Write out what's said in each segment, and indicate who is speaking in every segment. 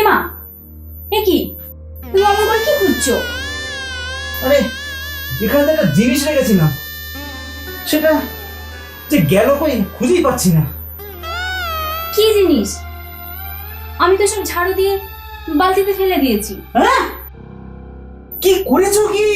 Speaker 1: এমা, এ কি? তুমি অমন করে কি খুঁজছো?
Speaker 2: আরে এখানে তো একটা জিনিস রেখেছিলাম, সেটা যে গেল কই খুঁজেই পাচ্ছি না।
Speaker 1: কি জিনিস? আমি তো সব ঝাড়ু দিয়ে বালতিতে ফেলে দিয়েছি।
Speaker 2: হ্যাঁ, কি করেছো কি?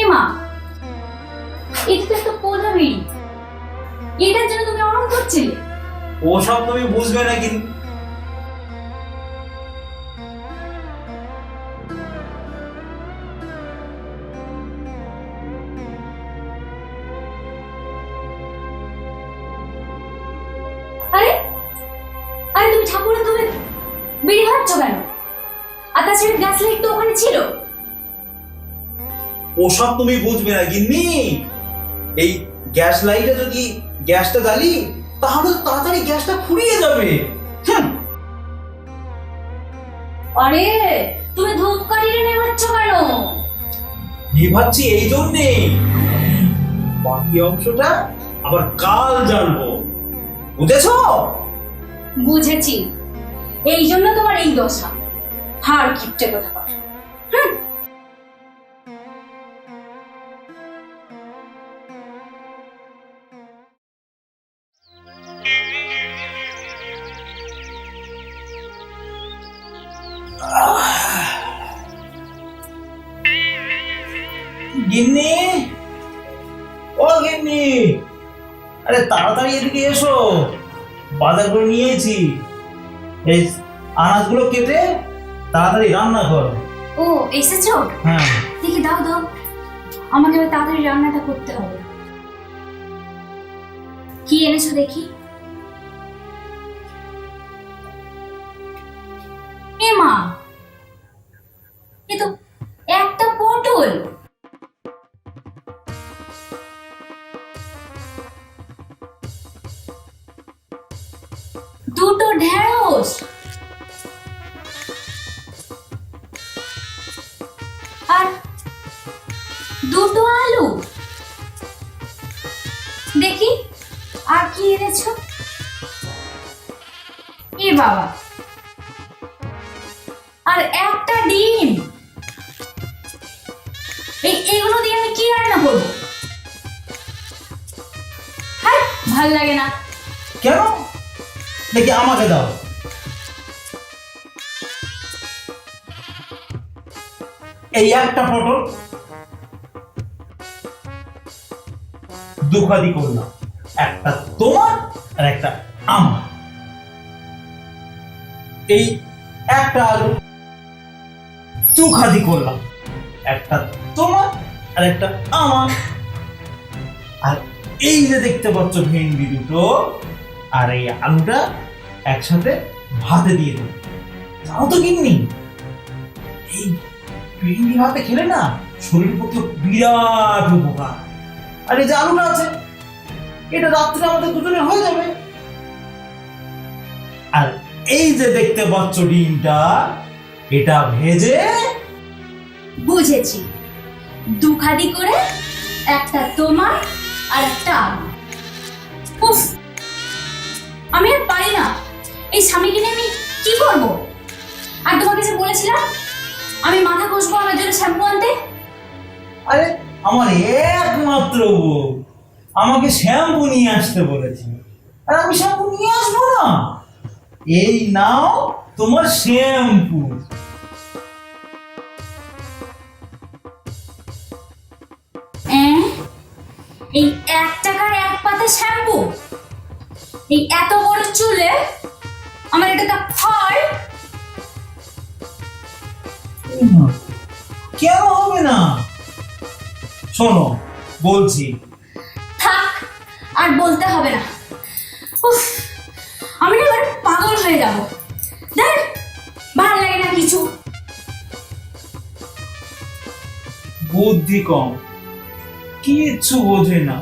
Speaker 1: এমা, এটা তো একটা পোড়া বিড়ি। এটার জন্য তুমি অমন করছিলে?
Speaker 2: ওসব তুমি বুঝবে না কি?
Speaker 1: আরে আরে তুমি ঠাকুরের তুমি বিড়ি ভাবছ কেন? আর তাছাড়া গ্যাস লাইট তো ওখানে ছিল।
Speaker 2: ওসব তুমি বুঝবে না গিন্নি। এই গ্যাস লাইটে যদি গ্যাসটা জ্বালি তাহলে তাড়াতাড়ি গ্যাসটা ফুরিয়ে যাবে।
Speaker 1: আরে তুমি ধূপকাঠিটা নেভাচ্ছ কেন?
Speaker 2: নিভাচ্ছি এই জন্যে, বাকি অংশটা আবার কাল জ্বালবো, বুঝেছো?
Speaker 1: বুঝেছি, এই জন্য তোমার এই দশা। হার কিপটে কথা বল।
Speaker 2: গিন্নি, ও গিন্নি, আরে তাড়াতাড়ি এদিকে এসো, বাজার করে নিয়েছি। এই আনাজগুলো কেটে তাড়াতাড়ি রান্না করো।
Speaker 1: ও এসেছো?
Speaker 2: হ্যাঁ,
Speaker 1: দেখি দাও দাও, আমাকে এবার তাড়াতাড়ি রান্নাটা করতে হবে। কি এনেছো দেখি? এ মা, এ তো একটা পটল। দুটো ঢেঁড়স, আর দুটো আলু। দেখি আর কি এনেছো? এ বাবা, আর একটা ডিম। এগুলো দিয়ে আমি কি রান্না করবো? হ্যাঁ, ভাল লাগে না।
Speaker 2: কেন? দেখি আমাকে দাও। এই একটা পটল দুখাদি করলাম, একটা তোমার আর একটা আমার। এই একটা আলু দুখাদি করলাম, একটা তোমার আর একটা আমার। আর এই যে দেখতে পাচ্ছ ভেন্ডি দুটো আর এই আলুটা একসাথে ভাতে দিয়ে দেবো। জানো তো গিন্নি, এই ভেন্ডি ভাতে খেলে না শরীরের পক্ষে বিরাট উপকার। আর এই যে আলুটা আছে, এটা রাত্রে আমাদের দুজনে হয়ে যাবে। আর এই যে দেখতে পাচ্ছ ডিমটা, এটা ভেজে।
Speaker 1: বুঝেছি, দুখাদি করে, একটা তোমার আর একটা আমার। উফ, আমি আর পারি না। এই স্বামীকে নিয়ে আমি কি করব? আর তোমাকে যে বলেছিলাম আমি মাথা ঘষবো, আমার জন্য শ্যাম্পু আনতে।
Speaker 2: আরে আমার একমাত্র বউ আমাকে শ্যাম্পু নিয়ে আসতে বলেছে, আর আমি শ্যাম্পু নিয়ে আসবো না? এই নাও তোমার শ্যাম্পু।
Speaker 1: এই 1 টাকার 1 পাতা শ্যাম্পু, এই এত বড় চুলে আমার এটা তো ফল।
Speaker 2: কেন হবে না? শোনো বলছি।
Speaker 1: থাক, আর বলতে হবে না। উফ, আমি না এবার পাগল হয়ে যাব। দেখ, ভালো লাগে না কিছু।
Speaker 2: বুদ্ধি কম, কিচ্ছু বোঝে না।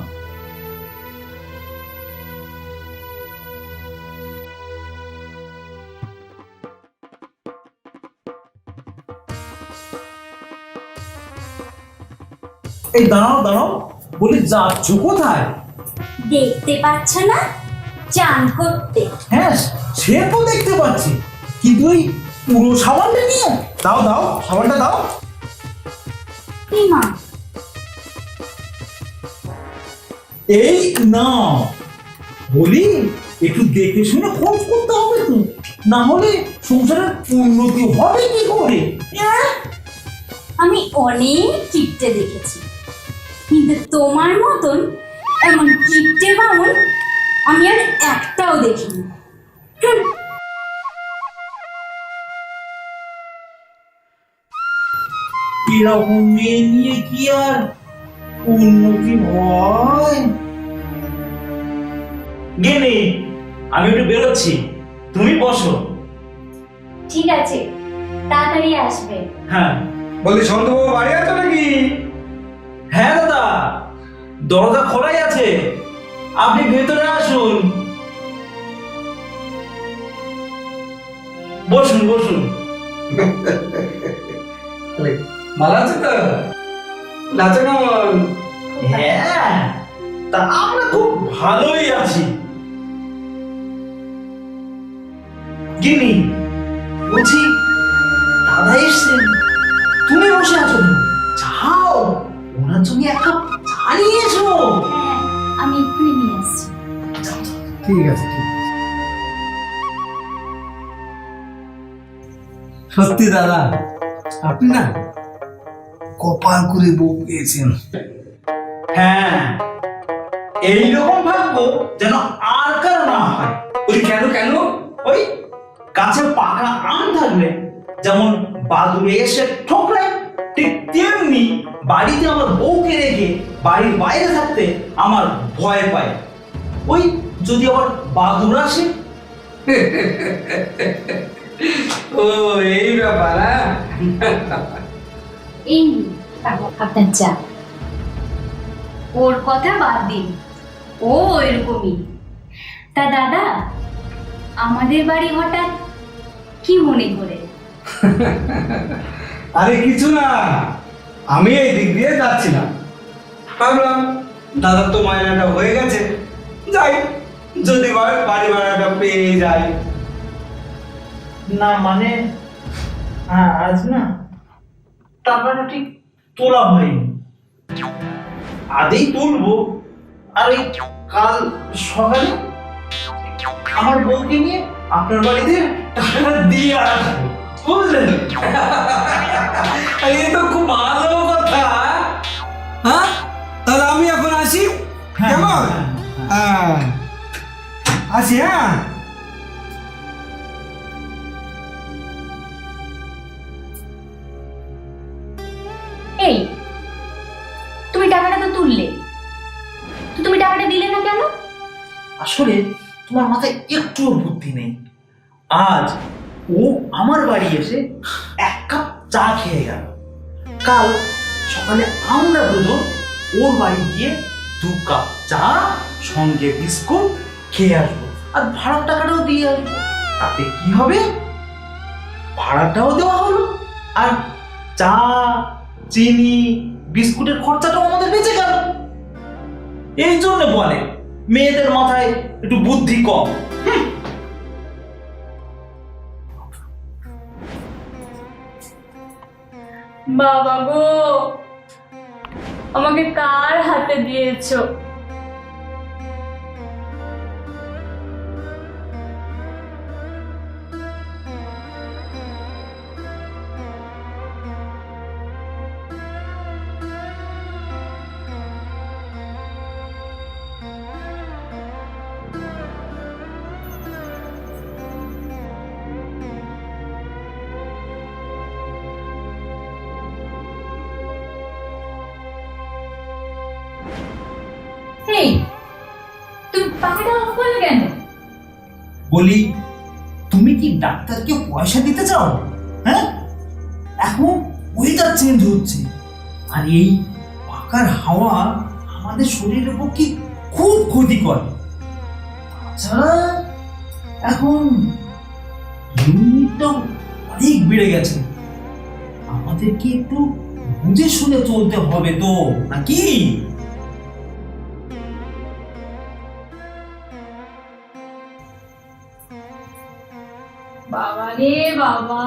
Speaker 2: এই দাঁড়াও দাঁড়াও, বলি যাচ্ছ কোথায়?
Speaker 1: দেখতে পাচ্ছ না, চান করতে।
Speaker 2: হ্যাঁ সে তো দেখতে পাচ্ছি, কিন্তু ওই পুরো সাবানটা নিয়ে দাও দাও, সাবানটা দাও।
Speaker 1: কি মা?
Speaker 2: এই না, বলি একটু দেখে শুনে খরচ করতে হবে তো, না হলে সংসারের উন্নতি হবে কি করে?
Speaker 1: আমি অনেক কিপটে দেখেছি, কিন্তু তোমার মতন এমন কিপটে বামন আমি আর একটাও দেখিনি। হুম।
Speaker 2: এরকম মেয়ে নিয়ে কি আর উন্নতি হয়? গেনি, আমি একটু বেরোচ্ছি, তুমি বসো।
Speaker 1: ঠিক আছে, তাড়াতাড়ি আসবে।
Speaker 2: হ্যাঁ।
Speaker 3: বলি সন্তবাবু বাড়ি আছে নাকি?
Speaker 2: হ্যাঁ দাদা, দরজা খোলাই আছে, আপনি ভেতরে আসুন। বসুন বসুন।
Speaker 3: ভালো আছে তো? নাচো কেমন?
Speaker 2: হ্যাঁ, তা আমরা খুব ভালোই আছি। গিনি, বলছি দাদা এসছেন, তুমি বসে আছো কেন? যাও, ওনার জন্য এক কাপ চা নিয়ে এসো।
Speaker 1: হ্যাঁ, আমি এক্ষুনি নিয়ে আসছি।
Speaker 3: ঠিক আছে ঠিক আছে। সত্যি দাদা, আপনি না কপাল করে বউ পেয়েছেন।
Speaker 2: হ্যাঁ, এইরকম ভাগ্য যেন আর কারো না হয়।
Speaker 3: বলি কেন কেন?
Speaker 2: ওই গাছে পাকা আম থাকলে যেমন বাদুড়ে এসে ঠোকরায়, ঠিক তেমনি বাড়িতে আমার বউকে রেখে বাড়ির বাইরে থাকতে আমার ভয় পায়। ওই যদি আবার বাদুড় আসে।
Speaker 3: ও এই ব্যাপার।
Speaker 1: এই নিন, আপনার চা। ওর কথা বাদ দিন, ও এরকমই। তা দাদা, আমাদের বাড়ি হঠাৎ কি মনে করে?
Speaker 3: আরে কিছু না, আমি এই দিক দিয়ে যাচ্ছিলাম, ভাবলাম দাদার তো মায়নাটা হয়ে গেছে, যাই যদি বাড়ি ভাড়াটা পেয়ে যাই।
Speaker 2: না মানে আজ না টাকাটা ঠিক তোলা হয়নি, আজই তুলবো। আর এই কাল সকালে আমার বউকে নিয়ে আপনার বাড়িতে টাকাটা দিয়ে আসবো, বুঝলেন?
Speaker 3: এই তো খুব ভালো কথা। হ্যাঁ, তাহলে আমি এখন আসি, কেমন? হ্যাঁ আসি। হ্যাঁ
Speaker 1: এই, তুমি টাকাটা তো তুললে, তো তুমি টাকাটা দিলে না কেন?
Speaker 2: আসলে তোমার মাথায় একটুও বুদ্ধি নেই। আজ ও আমার বাড়ি এসে এক কাপ চা খেয়ে গেল, কাল সকালে আমরা দুজন ওর বাড়ি গিয়ে 2 কাপ চা সঙ্গে বিস্কুট খেয়ে আসবো, আর ভাড়ার টাকাটাও দিয়ে আসবো। তাতে কি হবে, ভাড়াটাও দেওয়া হলো, আর চা চিনি বিস্কুটের খরচাটাও আমাদের বেঁচে গেল। এই জন্য বলে মেয়েদের মাথায় একটু বুদ্ধি কম।
Speaker 1: বাবা গো, আমাকে কার হাতে দিয়েছো? এই তুমি পাখিটা অফ করলে কেন?
Speaker 2: বলি, তুমি কি ডাক্তারকে পয়সা দিতে চাও? হ্যাঁ, এখন ওয়েদার চেঞ্জ হচ্ছে, আর এই পাকার হাওয়া আমাদের শরীরের পক্ষে খুব ক্ষতিকর। তাছাড়া এখন ইউনিটটা অনেক বেড়ে গেছে, আমাদেরকে একটু বুঝে শুনে চলতে হবে তো, নাকি?
Speaker 1: বাবা রে বাবা,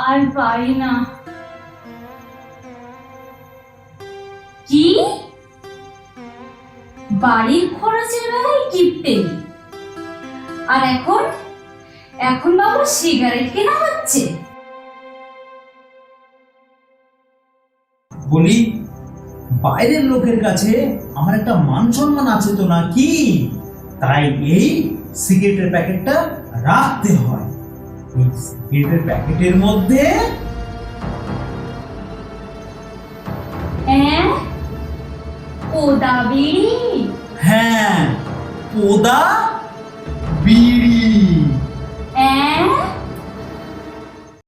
Speaker 1: আর পারি না। কি বাড়ির খরচের বেলায় কিপটে, আর এখন এখন বাবা সিগারেট কেনা হচ্ছে?
Speaker 2: বলি, বাইরের লোকের কাছে আমার একটা মান সম্মান আছে তো, নাকি? তাই এই সিগারেটের প্যাকেটটা রাখতে হয়। এই সিগারেটের প্যাকেটের মধ্যে
Speaker 1: কোদা বিড়ি?
Speaker 2: হ্যাঁ, পোদা